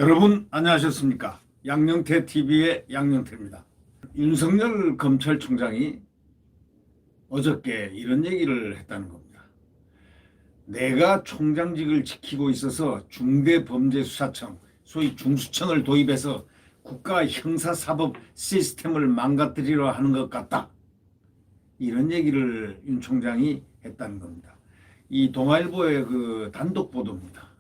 여러분 안녕하셨습니까? 양영태 TV의 양영태입니다. 윤석열 검찰총장이 어저께 이런 얘기를 했다는 겁니다. 내가 총장직을 지키고 있어서 중대범죄수사청, 소위 중수청을 도입해서 국가 형사사법 시스템을 망가뜨리려 하는 것 같다. 이런 얘기를 윤 총장이 했다는 겁니다. 이 동아일보의 그 단독 보도입니다.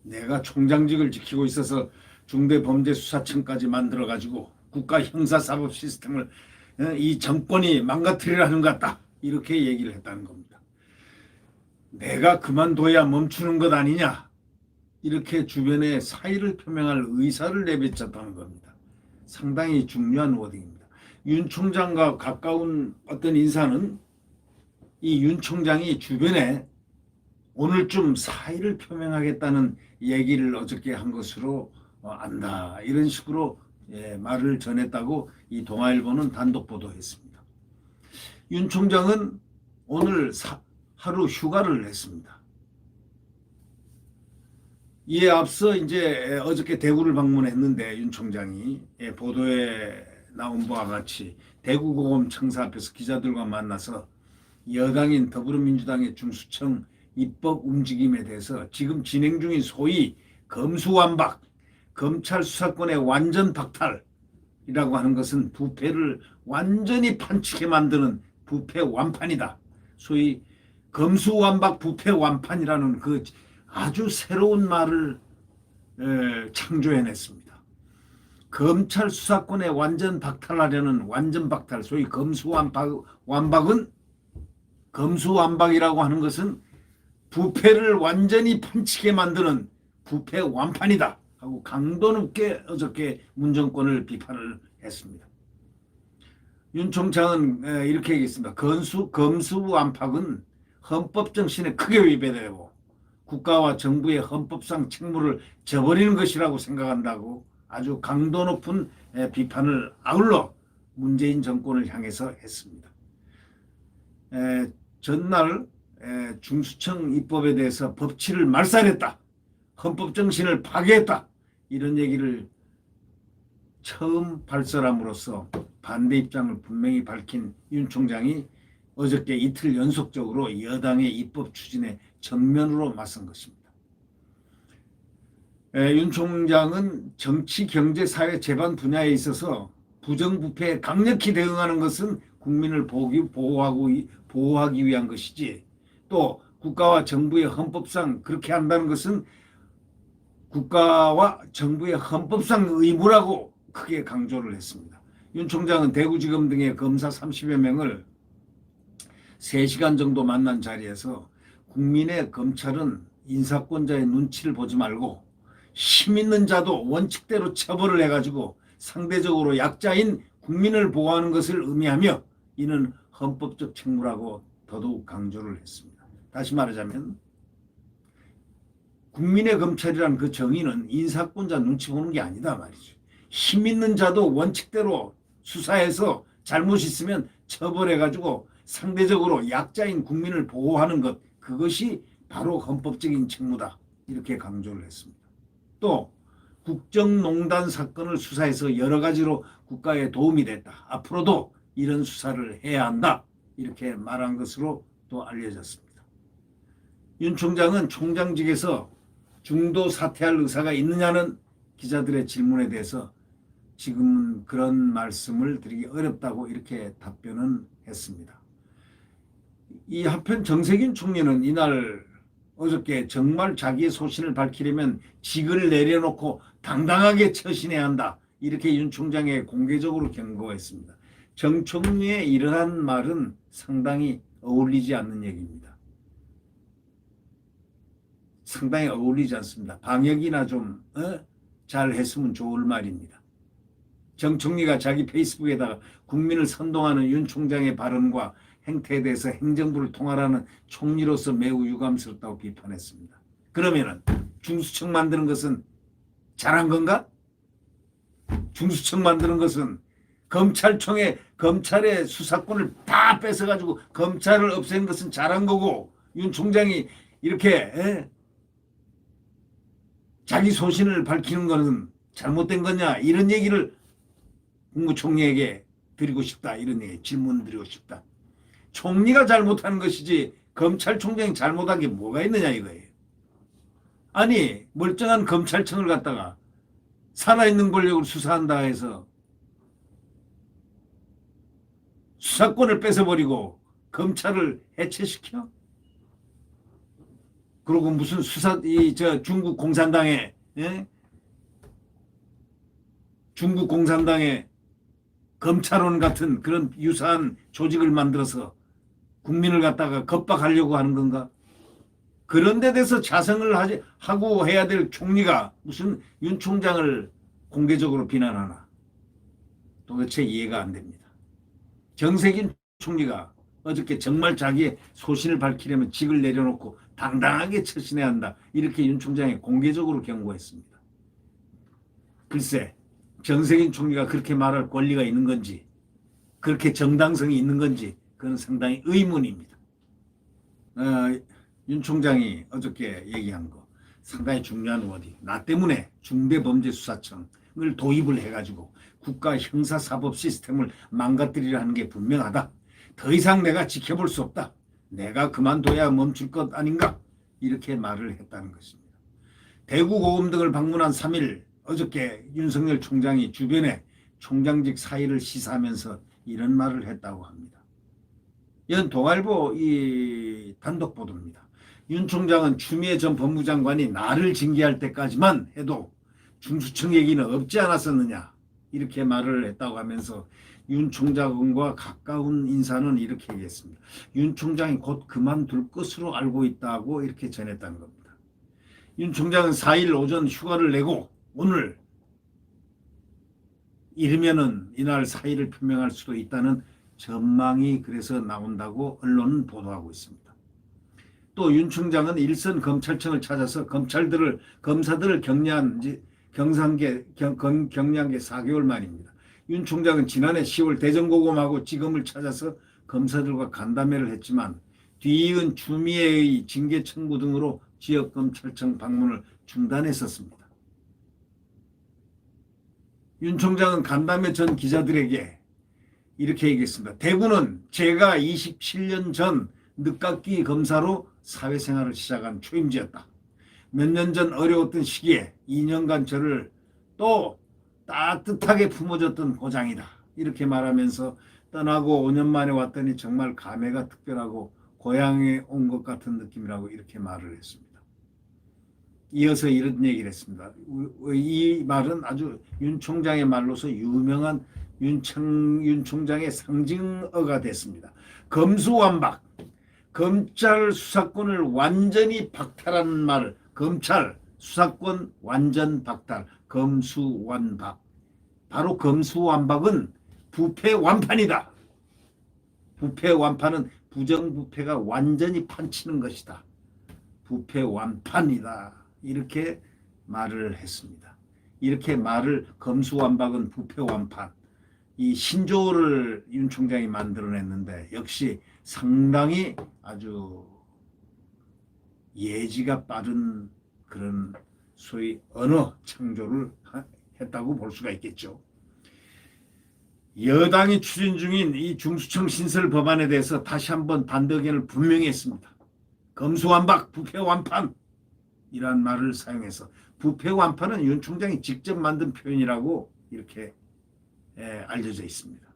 내가 총장직을 지키고 있어서 중대범죄수사청까지 만들어가지고 국가 형사사법 시스템을 이 정권이 망가뜨리려 하는 것 같다. 이렇게 얘기를 했다는 겁니다. 내가 그만둬야 멈추는 것 아니냐. 이렇게 주변에 사의를 표명할 의사를 내비쳤다는 겁니다. 상당히 중요한 워딩입니다. 윤 총장과 가까운 어떤 인사는 이 윤 총장이 주변에 오늘쯤 사의를 표명하겠다는 얘기를 어저께 한 것으로 안다. 이런 식으로 말을 전했다고 이 동아일보는 단독 보도했습니다. 윤 총장은 오늘 하루 휴가를 냈습니다. 이에 앞서 이제 어저께 대구를 방문했는데 윤 총장이 보도에 나온 바와 같이 대구고검 청사 앞에서 기자들과 만나서 여당인 더불어민주당의 중수청 입법 움직임에 대해서 지금 진행 중인 소위 검수완박, 검찰 수사권의 완전 박탈이라고 하는 것은 부패를 완전히 판치게 만드는 부패 완판이다. 소위 검수완박 부패 완판이라는 그 아주 새로운 말을 창조해냈습니다. 검찰 수사권의 완전 박탈하려는 완전 박탈, 소위 검수완박이라고 하는 것은 부패를 완전히 판치게 만드는 부패 완판이다 하고 강도 높게 어저께 문정권을 비판을 했습니다. 윤 총장은 이렇게 얘기했습니다. 검수완박은 헌법 정신에 크게 위배되고 국가와 정부의 헌법상 책무를 저버리는 것이라고 생각한다고 아주 강도 높은 비판을 아울러 문재인 정권을 향해서 했습니다. 전날 중수청 입법에 대해서 법치를 말살했다. 헌법 정신을 파괴했다. 이런 얘기를 처음 발설함으로써 반대 입장을 분명히 밝힌 윤 총장이 어저께 이틀 연속적으로 여당의 입법 추진에 정면으로 맞선 것입니다. 윤 총장은 정치, 경제, 사회, 재반 분야에 있어서 부정부패에 강력히 대응하는 것은 국민을 보호하기 위한 것이지 또 국가와 정부의 헌법상 그렇게 한다는 것은 국가와 정부의 헌법상 의무라고 크게 강조를 했습니다. 윤 총장은 대구지검 등의 검사 30여 명을 3시간 정도 만난 자리에서 국민의 검찰은 인사권자의 눈치를 보지 말고 힘 있는 자도 원칙대로 처벌을 해가지고 상대적으로 약자인 국민을 보호하는 것을 의미하며 이는 헌법적 책무라고 더더욱 강조를 했습니다. 다시 말하자면 국민의 검찰이란 그 정의는 인사권자 눈치 보는 게 아니다 말이죠. 힘 있는 자도 원칙대로 수사해서 잘못 있으면 처벌해가지고 상대적으로 약자인 국민을 보호하는 것, 그것이 바로 헌법적인 책무다. 이렇게 강조를 했습니다. 또 국정농단 사건을 수사해서 여러 가지로 국가에 도움이 됐다. 앞으로도 이런 수사를 해야 한다. 이렇게 말한 것으로 또 알려졌습니다. 윤 총장은 총장직에서 중도 사퇴할 의사가 있느냐는 기자들의 질문에 대해서 지금은 그런 말씀을 드리기 어렵다고 이렇게 답변은 했습니다. 이 한편 정세균 총리는 이날 어저께 정말 자기의 소신을 밝히려면 직을 내려놓고 당당하게 처신해야 한다. 이렇게 윤 총장에 공개적으로 경고했습니다. 정 총리의 이러한 말은 상당히 어울리지 않는 얘기입니다. 상당히 어울리지 않습니다. 방역이나 좀 잘 했으면 좋을 말입니다. 정 총리가 자기 페이스북에다가 국민을 선동하는 윤 총장의 발언과 행태에 대해서 행정부를 통할하는 총리로서 매우 유감스럽다고 비판했습니다. 그러면은 중수청 만드는 것은 잘한 건가? 중수청 만드는 것은 검찰의 수사권을 다 뺏어가지고 검찰을 없애는 것은 잘한 거고 윤 총장이 이렇게 자기 소신을 밝히는 것은 잘못된 거냐 이런 얘기를 국무총리에게 드리고 싶다. 이런 얘기 질문 드리고 싶다. 총리가 잘못한 것이지 검찰총장이 잘못한 게 뭐가 있느냐 이거예요. 아니 멀쩡한 검찰청을 갖다가 살아있는 권력을 수사한다 해서 수사권을 뺏어버리고 검찰을 해체시켜? 그리고 무슨 중국 공산당의 중국 공산당의 검찰원 같은 그런 유사한 조직을 만들어서 국민을 갖다가 겁박하려고 하는 건가? 그런 데 대해서 자성을 하고 해야 될 총리가 무슨 윤 총장을 공개적으로 비난하나? 도대체 이해가 안 됩니다. 정세균 총리가 어저께 정말 자기의 소신을 밝히려면 직을 내려놓고 당당하게 처신해야 한다. 이렇게 윤 총장이 공개적으로 경고했습니다. 글쎄 정세균 총리가 그렇게 말할 권리가 있는 건지 그렇게 정당성이 있는 건지 그건 상당히 의문입니다. 윤 총장이 어저께 얘기한 거 상당히 중요한 워딩. 나 때문에 중대범죄수사청을 도입을 해가지고 국가 형사사법 시스템을 망가뜨리려 하는 게 분명하다. 더 이상 내가 지켜볼 수 없다. 내가 그만둬야 멈출 것 아닌가? 이렇게 말을 했다는 것입니다. 대구 고검 등을 방문한 3일 어저께 윤석열 총장이 주변에 총장직 사의를 시사하면서 이런 말을 했다고 합니다. 이건 동아일보 이 단독 보도입니다. 윤 총장은 추미애 전 법무장관이 나를 징계할 때까지만 해도 중수청 얘기는 없지 않았었느냐 이렇게 말을 했다고 하면서 윤 총장과 가까운 인사는 이렇게 얘기했습니다. 윤 총장이 곧 그만둘 것으로 알고 있다고 이렇게 전했다는 겁니다. 윤 총장은 4일 오전 휴가를 내고 오늘 이르면은 이날 사의를 표명할 수도 있다는 전망이 그래서 나온다고 언론은 보도하고 있습니다. 또 윤 총장은 일선 검찰청을 찾아서 검사들을 격려한 게 4개월 만입니다. 윤 총장은 지난해 10월 대전고검하고 지검을 찾아서 검사들과 간담회를 했지만 뒤이은 추미애의 징계 청구 등으로 지역검찰청 방문을 중단했었습니다. 윤 총장은 간담회 전 기자들에게 이렇게 얘기했습니다. 대구는 제가 27년 전 늦깎이 검사로 사회생활을 시작한 초임지였다. 몇 년 전 어려웠던 시기에 2년간 저를 또 따뜻하게 품어줬던 고장이다. 이렇게 말하면서 떠나고 5년 만에 왔더니 정말 감회가 특별하고 고향에 온 것 같은 느낌이라고 이렇게 말을 했습니다. 이어서 이런 얘기를 했습니다. 이 말은 아주 윤 총장의 말로서 유명한 윤 총장의 상징어가 됐습니다. 검수완박, 검찰 수사권을 완전히 박탈하는 말, 검찰 수사권 완전 박탈, 검수완박. 바로 검수완박은 부패완판이다. 부패완판은 부정부패가 완전히 판치는 것이다. 부패완판이다. 이렇게 말을 했습니다. 이렇게 말을 검수완박은 부패완판. 이 신조어를 윤 총장이 만들어냈는데 역시 상당히 아주 예지가 빠른 그런 소위 언어 창조를 했다고 볼 수가 있겠죠. 여당이 추진 중인 이 중수청 신설 법안에 대해서 다시 한번 반대 의견을 분명히 했습니다. 검수완박, 부패완판 이란 말을 사용해서 부패완판은 윤 총장이 직접 만든 표현이라고 이렇게 알려져 있습니다.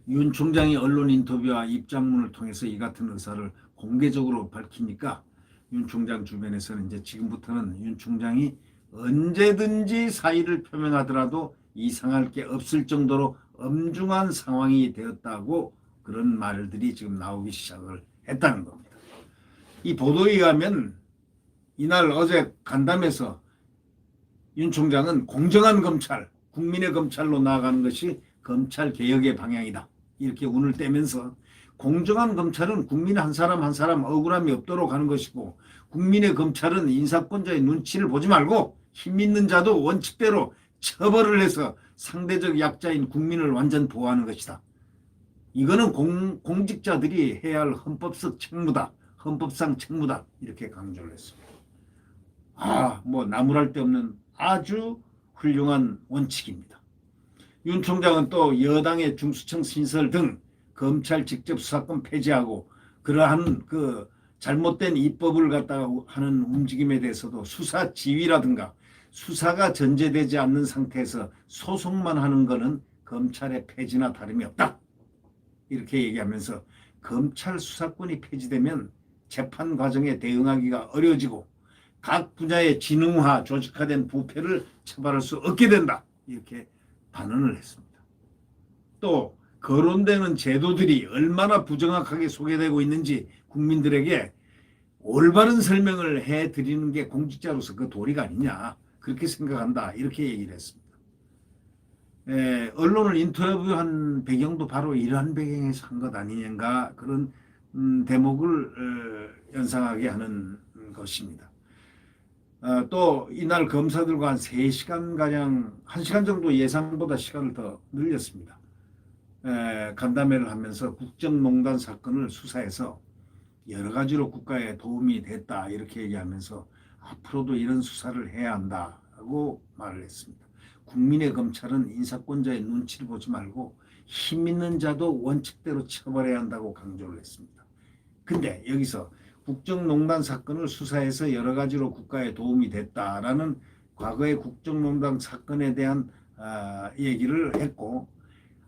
윤 총장이 언론 인터뷰와 입장문을 통해서 이 같은 의사를 공개적으로 밝히니까 윤 총장 주변에서는 이제 지금부터는 윤 총장이 언제든지 사의를 표명하더라도 이상할 게 없을 정도로 엄중한 상황이 되었다고 그런 말들이 지금 나오기 시작을 했다는 겁니다. 이 보도에 의하면 이날 어제 간담회에서 윤 총장은 공정한 검찰, 국민의 검찰로 나아가는 것이 검찰 개혁의 방향이다. 이렇게 운을 떼면서 공정한 검찰은 국민 한 사람 한 사람 억울함이 없도록 하는 것이고 국민의 검찰은 인사권자의 눈치를 보지 말고 힘 있는 자도 원칙대로 처벌을 해서 상대적 약자인 국민을 완전 보호하는 것이다. 이거는 공직자들이 해야 할 헌법적 책무다. 헌법상 책무다 이렇게 강조를 했습니다. 뭐 나무랄 데 없는 아주 훌륭한 원칙입니다. 윤 총장은 또 여당의 중수청 신설 등 검찰 직접 수사권 폐지하고 그러한 그 잘못된 입법을 갖다가 하는 움직임에 대해서도 수사 지휘라든가 수사가 전제되지 않는 상태에서 소송만 하는 것은 검찰의 폐지나 다름이 없다. 이렇게 얘기하면서 검찰 수사권이 폐지되면 재판 과정에 대응하기가 어려워지고 각 분야의 지능화, 조직화된 부패를 처벌할 수 없게 된다. 이렇게 단언을 했습니다. 또 거론되는 제도들이 얼마나 부정확하게 소개되고 있는지 국민들에게 올바른 설명을 해드리는 게 공직자로서 그 도리가 아니냐 그렇게 생각한다 이렇게 얘기를 했습니다. 언론을 인터뷰한 배경도 바로 이러한 배경에서 한 것 아니냐가 그런 대목을 연상하게 하는 것입니다. 또 이날 검사들과 한 3시간가량 1시간 정도 예상보다 시간을 더 늘렸습니다. 간담회를 하면서 국정농단 사건을 수사해서 여러 가지로 국가에 도움이 됐다 이렇게 얘기하면서 앞으로도 이런 수사를 해야 한다고 말을 했습니다. 국민의 검찰은 인사권자의 눈치를 보지 말고 힘 있는 자도 원칙대로 처벌해야 한다고 강조를 했습니다. 근데 여기서 국정농단 사건을 수사해서 여러 가지로 국가에 도움이 됐다라는 과거의 국정농단 사건에 대한 얘기를 했고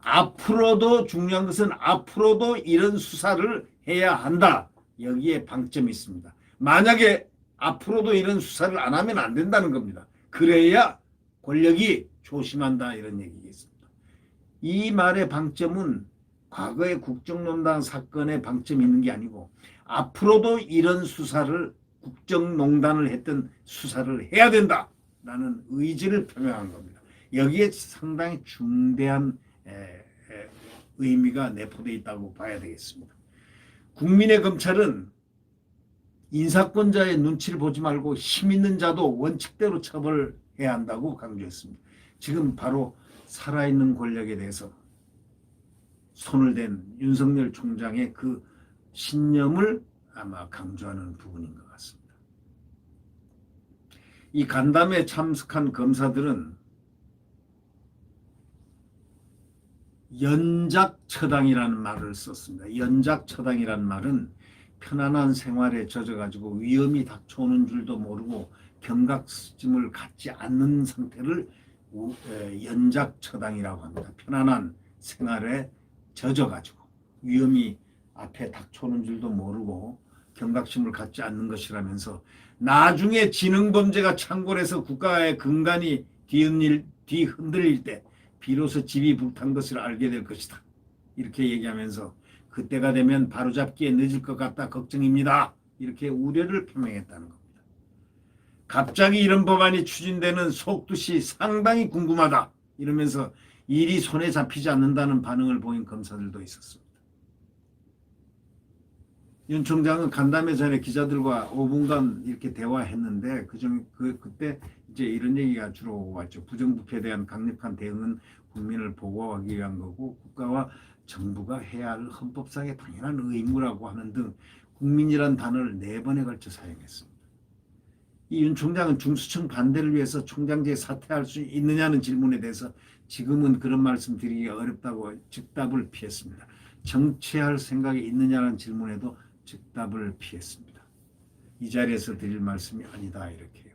앞으로도 중요한 것은 앞으로도 이런 수사를 해야 한다. 여기에 방점이 있습니다. 만약에 앞으로도 이런 수사를 안 하면 안 된다는 겁니다. 그래야 권력이 조심한다 이런 얘기겠습니다. 이 말의 방점은 과거의 국정농단 사건의 방점이 있는 게 아니고 앞으로도 이런 수사를 국정농단을 했던 수사를 해야 된다라는 의지를 표명한 겁니다. 여기에 상당히 중대한 의미가 내포되어 있다고 봐야 되겠습니다. 국민의 검찰은 인사권자의 눈치를 보지 말고 힘 있는 자도 원칙대로 처벌해야 한다고 강조했습니다. 지금 바로 살아있는 권력에 대해서 손을 댄 윤석열 총장의 그 신념을 아마 강조하는 부분인 것 같습니다. 이 간담회에 참석한 검사들은 연작처당이라는 말을 썼습니다. 연작처당이라는 말은 편안한 생활에 젖어가지고 위험이 닥쳐오는 줄도 모르고 경각심을 갖지 않는 상태를 연작처당이라고 합니다. 편안한 생활에 젖어가지고 위험이 앞에 닥쳐오는 줄도 모르고 경각심을 갖지 않는 것이라면서 나중에 지능범죄가 창궐해서 국가의 근간이 뒤흔들릴 때 비로소 집이 불탄 것을 알게 될 것이다. 이렇게 얘기하면서 그때가 되면 바로잡기에 늦을 것 같다 걱정입니다. 이렇게 우려를 표명했다는 겁니다. 갑자기 이런 법안이 추진되는 속뜻이 상당히 궁금하다. 이러면서 일이 손에 잡히지 않는다는 반응을 보인 검사들도 있었습니다. 윤 총장은 간담회 전에 기자들과 5분간 이렇게 대화했는데 그때 이제 이런 얘기가 주로 왔죠. 부정부패에 대한 강력한 대응은 국민을 보호하기 위한 거고 국가와 정부가 해야 할 헌법상의 당연한 의무라고 하는 등 국민이란 단어를 4번에 걸쳐 사용했습니다. 이 윤 총장은 중수청 반대를 위해서 총장직에 사퇴할 수 있느냐는 질문에 대해서 지금은 그런 말씀 드리기가 어렵다고 즉답을 피했습니다. 정치할 생각이 있느냐는 질문에도 즉답을 피했습니다. 이 자리에서 드릴 말씀이 아니다 이렇게요.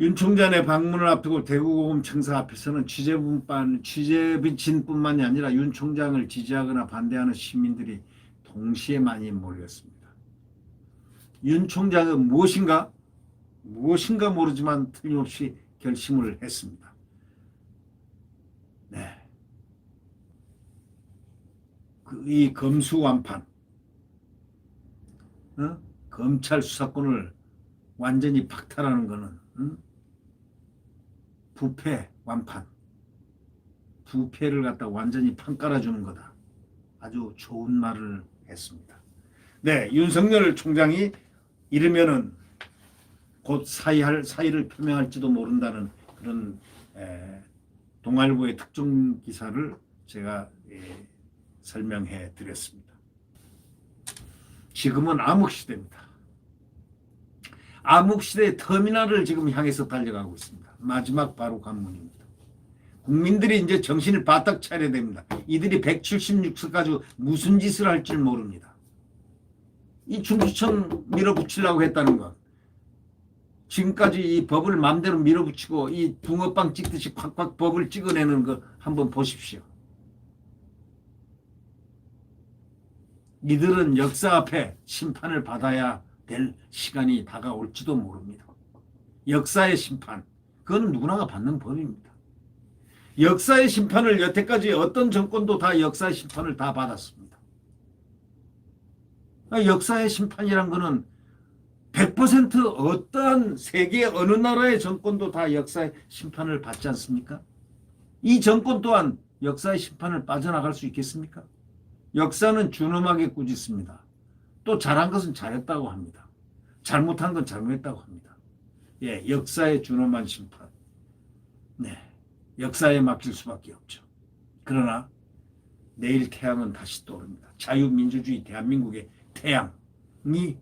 윤 총장의 방문을 앞두고 대구고검청사 앞에서는 취재진뿐만이 아니라 윤 총장을 지지하거나 반대하는 시민들이 동시에 많이 몰렸습니다. 윤 총장은 무엇인가 모르지만 틀림없이 결심을 했습니다. 네, 이 검수완판, 검찰 수사권을 완전히 박탈하는 것은 부패 완판, 부패를 갖다 완전히 판 깔아주는 거다. 아주 좋은 말을 했습니다. 네, 윤석열 총장이 이르면은 곧 사의를 표명할지도 모른다는 그런 동아일보의 특종 기사를 제가 설명해 드렸습니다. 지금은 암흑시대입니다. 암흑시대의 터미널을 지금 향해서 달려가고 있습니다. 마지막 바로 관문입니다. 국민들이 이제 정신을 바짝 차려야 됩니다. 이들이 176석 가지고 무슨 짓을 할 줄 모릅니다. 이 중수청 밀어붙이려고 했다는 것. 지금까지 이 법을 마음대로 밀어붙이고 이 붕어빵 찍듯이 콱콱 법을 찍어내는 거 한번 보십시오. 이들은 역사 앞에 심판을 받아야 될 시간이 다가올지도 모릅니다. 역사의 심판, 그건 누구나가 받는 법입니다. 역사의 심판을 여태까지 어떤 정권도 다 역사의 심판을 다 받았습니다. 역사의 심판이란 거는 100% 어떠한 세계 어느 나라의 정권도 다 역사의 심판을 받지 않습니까? 이 정권 또한 역사의 심판을 빠져나갈 수 있겠습니까? 역사는 준엄하게 꾸짖습니다. 또 잘한 것은 잘했다고 합니다. 잘못한 건 잘못했다고 합니다. 예, 역사의 준엄한 심판. 네, 역사에 맡길 수밖에 없죠. 그러나 내일 태양은 다시 떠오릅니다. 자유민주주의 대한민국의 태양이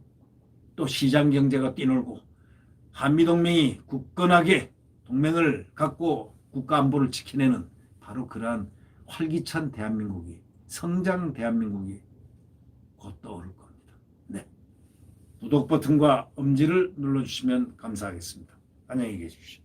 또 시장경제가 뛰놀고 한미동맹이 굳건하게 동맹을 갖고 국가안보를 지켜내는 바로 그러한 활기찬 대한민국이, 성장 대한민국이 곧 떠오를 겁니다. 네, 구독 버튼과 엄지를 눌러주시면 감사하겠습니다. 안녕히 계십시오.